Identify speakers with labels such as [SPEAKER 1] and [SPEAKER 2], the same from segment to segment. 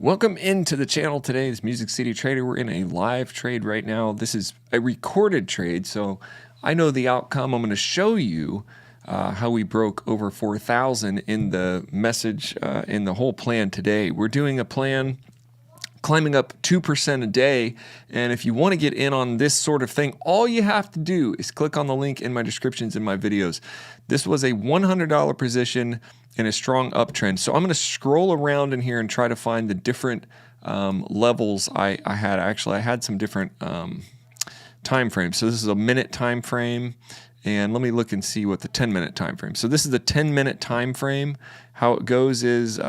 [SPEAKER 1] Welcome into the channel today. It's Music City Trader. We're in a live trade right now. This is a recorded trade, so I know the outcome. I'm going to show you how we broke over 4,000 in the message in the whole plan today. We're doing a plan climbing up 2% a day, and if you want to get in on this sort of thing, all you have to do is click on the link in my descriptions in my videos. This was a $100 position in a strong uptrend, so I'm going to scroll around in here and try to find the different levels I had. Actually, I had some different time frames. So this is a minute time frame, and let me look and see what the 10-minute time frame. So this is the 10-minute time frame. How it goes is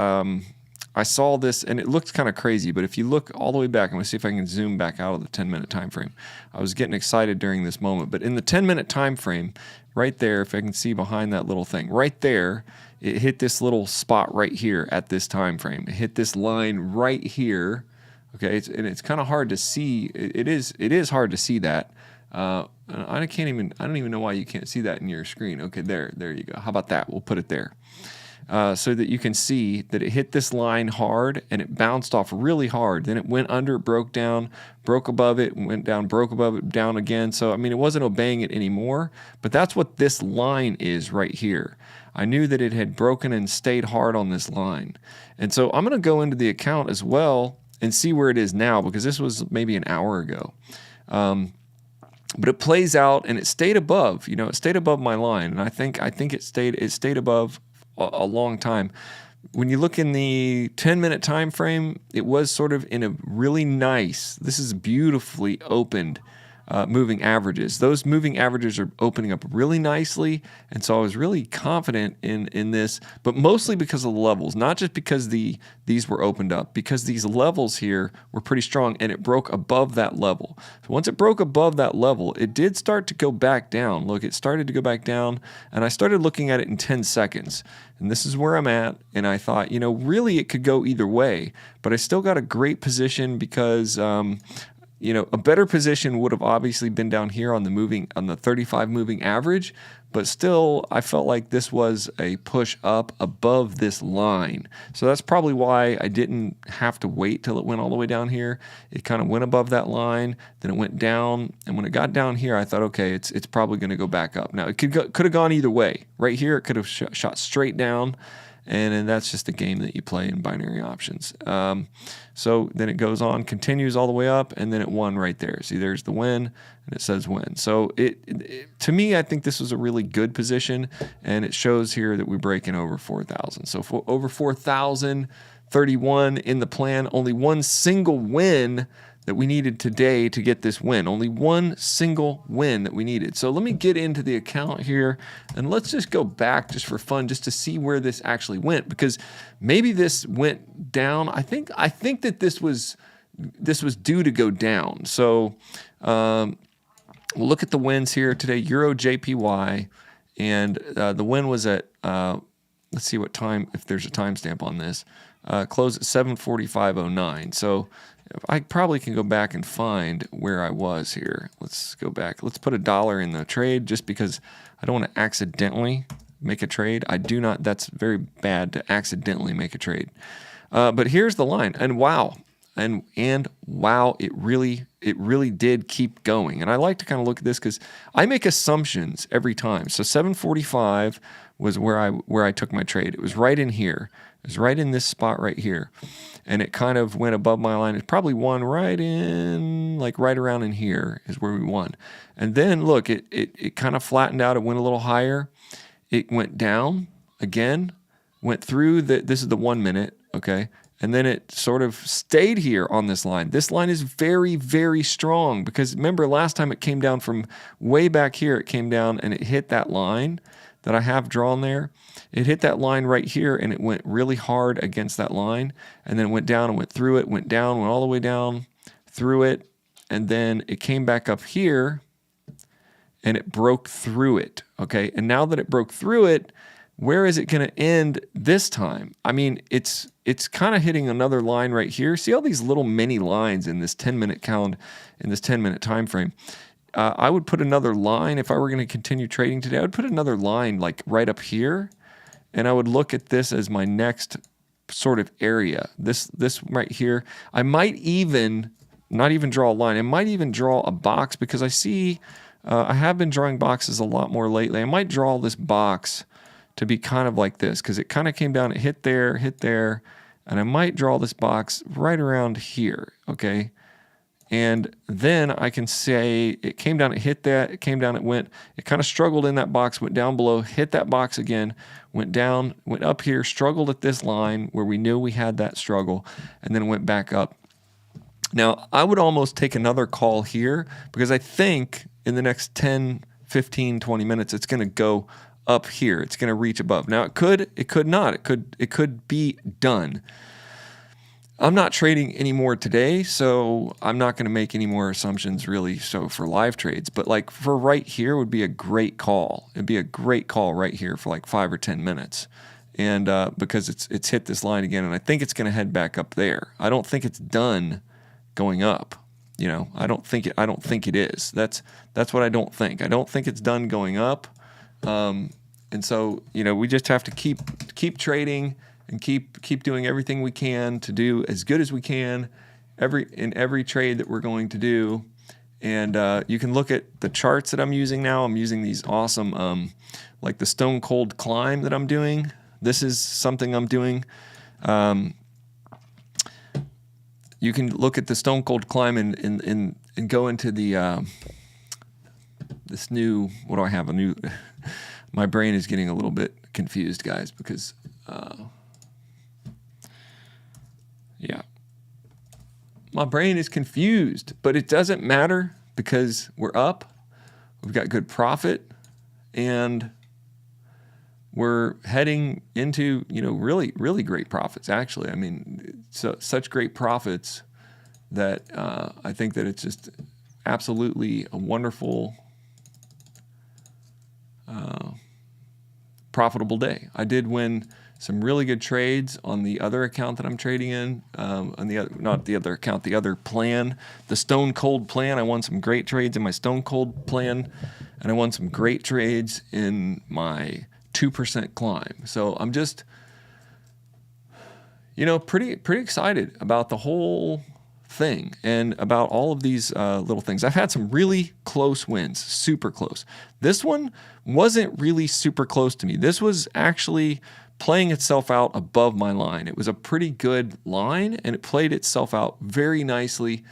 [SPEAKER 1] I saw this and it looked kind of crazy, but if you look all the way back, I'm going to see if I can zoom back out of the 10-minute time frame. I was getting excited during this moment, but in the 10-minute time frame, right there, if I can see behind that little thing, right there, it hit this little spot right here at this time frame. It hit this line right here. Okay, and it's kind of hard to see. It is hard to see that. I don't even know why you can't see that in your screen. Okay, there you go. How about that? We'll put it there. So that you can see that it hit this line hard and it bounced off really hard. Then it went under, broke down, broke above it, went down, broke above it, down again. So, I mean, it wasn't obeying it anymore, but that's what this line is right here. I knew that it had broken and stayed hard on this line. And so I'm going to go into the account as well and see where it is now, because this was maybe an hour ago. But it plays out and it stayed above, it stayed above my line. And I think it stayed above a long time. When you look in the 10-minute time frame, it was sort of in a really nice, this is beautifully opened moving averages. Those moving averages are opening up really nicely, and so I was really confident in this, but mostly because of the levels, not just because these were opened up, because these levels here were pretty strong and it broke above that level. So once it broke above that level, it did start to go back down. Look, it started to go back down, and I started looking at it in 10 seconds. And this is where I'm at, and I thought, really it could go either way, but I still got a great position because a better position would have obviously been down here on the 35 moving average, but still I felt like this was a push up above this line. So that's probably why I didn't have to wait till it went all the way down here. It kind of went above that line, then it went down, and when it got down here, I thought, okay, it's probably going to go back up. Now, it could have gone either way. Right here, it could have shot straight down, and that's just a game that you play in binary options. So then it goes on, continues all the way up, and then it won right there. See, there's the win, and it says win. So to me, I think this was a really good position, and it shows here that we're breaking over 4,000. So over 4,031 in the plan, only one single win that we needed today to get this win. Only one single win that we needed. So let me get into the account here, and let's just go back just for fun, just to see where this actually went, because maybe this went down. I think that this was due to go down. So we'll look at the wins here today. Euro JPY, and the win was at let's see what time, if there's a timestamp on this. Close at 7:45:09. So I probably can go back and find where I was here. Let's go back. Let's put $1 in the trade, just because I don't want to accidentally make a trade. I do not. That's very bad to accidentally make a trade. But here's the line, and wow, and wow, it really did keep going. And I like to kind of look at this because I make assumptions every time. So 7:45 was where I took my trade. It was right in here. It was right in this spot right here. And it kind of went above my line. It probably won right in, like right around in here is where we won. And then look, it kind of flattened out. It went a little higher. It went down again, went through this is the 1 minute, okay? And then it sort of stayed here on this line. This line is very, very strong, because remember last time it came down from way back here, it came down and it hit that line that I have drawn there. It hit that line right here, and it went really hard against that line, and then it went down and went through it, went down, went all the way down, through it, and then it came back up here, and it broke through it, okay? And now that it broke through it, where is it going to end this time? I mean, it's kind of hitting another line right here. See all these little mini lines in this 10-minute count, in this 10-minute time frame. I would put another line, if I were going to continue trading today, I would put another line like right up here, and I would look at this as my next sort of area. This right here, I might even not even draw a line. I might even draw a box because I see I have been drawing boxes a lot more lately. I might draw this box to be kind of like this because it kind of came down, it hit there, and I might draw this box right around here, okay? And then I can say it came down, it hit that, it came down, it kind of struggled in that box, went down below, hit that box again, went down, went up here, struggled at this line where we knew we had that struggle, and then went back up. Now, I would almost take another call here because I think in the next 10, 15, 20 minutes, it's going to go up here. It's going to reach above. Now, it could not. It could be done. I'm not trading anymore today, so I'm not going to make any more assumptions really so for live trades. But like for right here would be a great call. It'd be a great call right here for like 5 or 10 minutes. And because it's hit this line again, and I think it's going to head back up there. I don't think it's done going up. You know, I don't think it is. That's what I don't think. I don't think it's done going up. And so, you know, we just have to keep trading and keep doing everything we can to do as good as we can in every trade that we're going to do. And you can look at the charts that I'm using now. I'm using these awesome, like the Stone Cold Climb that I'm doing. This is something I'm doing. You can look at the Stone Cold Climb and go into the this new. What do I have? A new. My brain is getting a little bit confused, guys, because yeah, my brain is confused. But it doesn't matter because we're up. We've got good profit, and we're heading into, you know, really, really great profits, actually. I mean, such great profits that I think that it's just absolutely a wonderful, profitable day. I did win some really good trades on the other account that I'm trading in, on the other, not the other account, the other plan, the Stone Cold plan. I won some great trades in my Stone Cold plan, and I won some great trades in my 2% climb. So I'm just, you know, pretty excited about the whole thing and about all of these little things. I've had some really close wins, super close. This one wasn't really super close to me. This was actually playing itself out above my line. It was a pretty good line, and it played itself out very nicely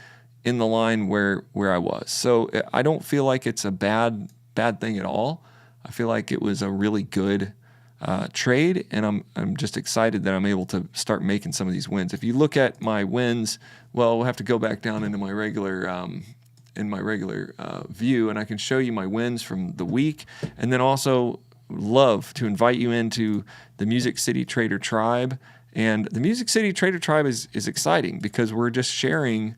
[SPEAKER 1] in the line where I was. So I don't feel like it's a bad thing at all. I feel like it was a really good trade, and I'm just excited that I'm able to start making some of these wins. If you look at my wins, well, we'll have to go back down into my regular view, and I can show you my wins from the week, and then also love to invite you into the Music City Trader Tribe. And the Music City Trader Tribe is exciting because we're just sharing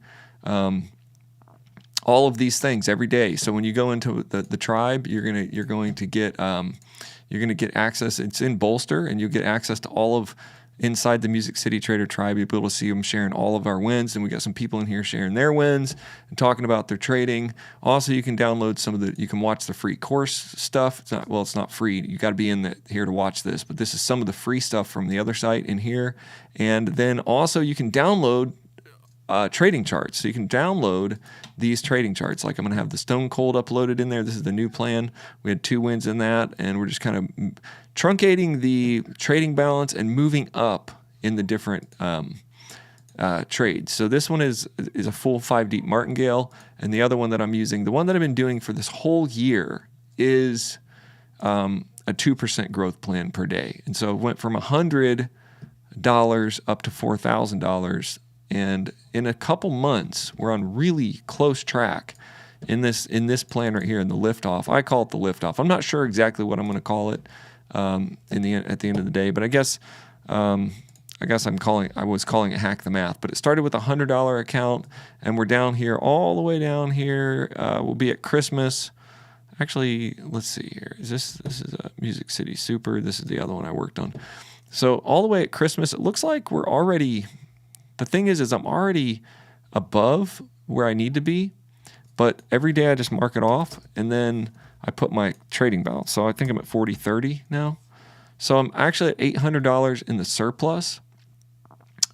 [SPEAKER 1] all of these things every day. So when you go into the tribe, you're going to get access. It's in Bolster, and you'll get access to all of inside the Music City Trader Tribe. You'll be able to see them sharing all of our wins, and we got some people in here sharing their wins and talking about their trading. Also, you can download you can watch the free course stuff. It's not free. You got to be in here to watch this, but this is some of the free stuff from the other site in here. And then also you can download trading charts. So you can download these trading charts. Like I'm going to have the Stone Cold uploaded in there. This is the new plan. We had 2 wins in that, and we're just kind of truncating the trading balance and moving up in the different trades. So this one is a full 5 deep martingale, and the other one that I'm using, the one that I've been doing for this whole year, is a 2% growth plan per day. And so it went from $100 up to $4,000. And in a couple months, we're on really close track in this plan right here in the liftoff. I call it the liftoff. I'm not sure exactly what I'm going to call it at the end of the day, but I guess I was calling it hack the math. But it started with a $100 account, and we're down here all the way down here. We'll be at Christmas. Actually, let's see here. This is a Music City Super. This is the other one I worked on. So all the way at Christmas, it looks like we're already. The thing is I'm already above where I need to be, but every day I just mark it off, and then I put my trading balance. So I think I'm at 40.30 now. So I'm actually at $800 in the surplus,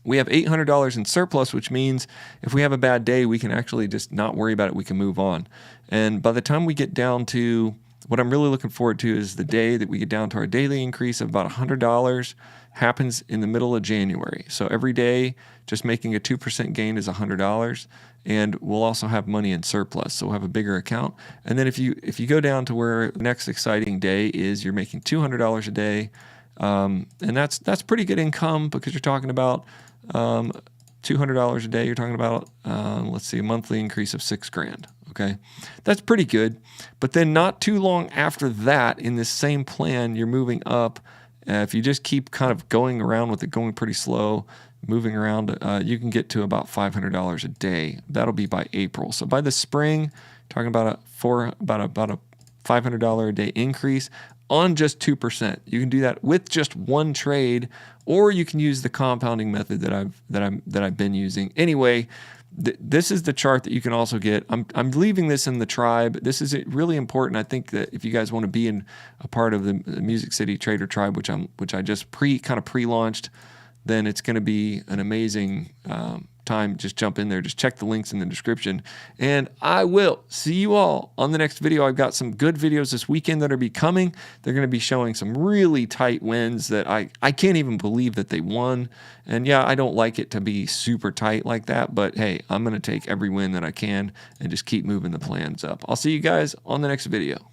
[SPEAKER 1] We have $800 in surplus, which means if we have a bad day, we can actually just not worry about it. We can move on. And by the time we get down to what I'm really looking forward to is the day that we get down to our daily increase of about $100 happens in the middle of January. So every day, just making a 2% gain is $100, and we'll also have money in surplus. So we'll have a bigger account. And then if you go down to where the next exciting day is, you're making $200 a day, and that's pretty good income because you're talking about $200 a day. You're talking about let's see, a monthly increase of $6,000. Okay, that's pretty good. But then not too long after that, in this same plan, you're moving up. If you just keep kind of going around with it, going pretty slow, moving around, you can get to about $500 a day. That'll be by April. So by the spring, talking about a $500 a day increase on just 2%. You can do that with just one trade, or you can use the compounding method that I've been using. Anyway, this is the chart that you can also get. I'm leaving this in the tribe. This is really important. I think that if you guys want to be in a part of the Music City Trader tribe, which I just pre-launched, then it's going to be an amazing time. Just jump in there. Just check the links in the description. And I will see you all on the next video. I've got some good videos this weekend that are becoming. They're going to be showing some really tight wins that I can't even believe that they won. And yeah, I don't like it to be super tight like that, but hey, I'm going to take every win that I can and just keep moving the plans up. I'll see you guys on the next video.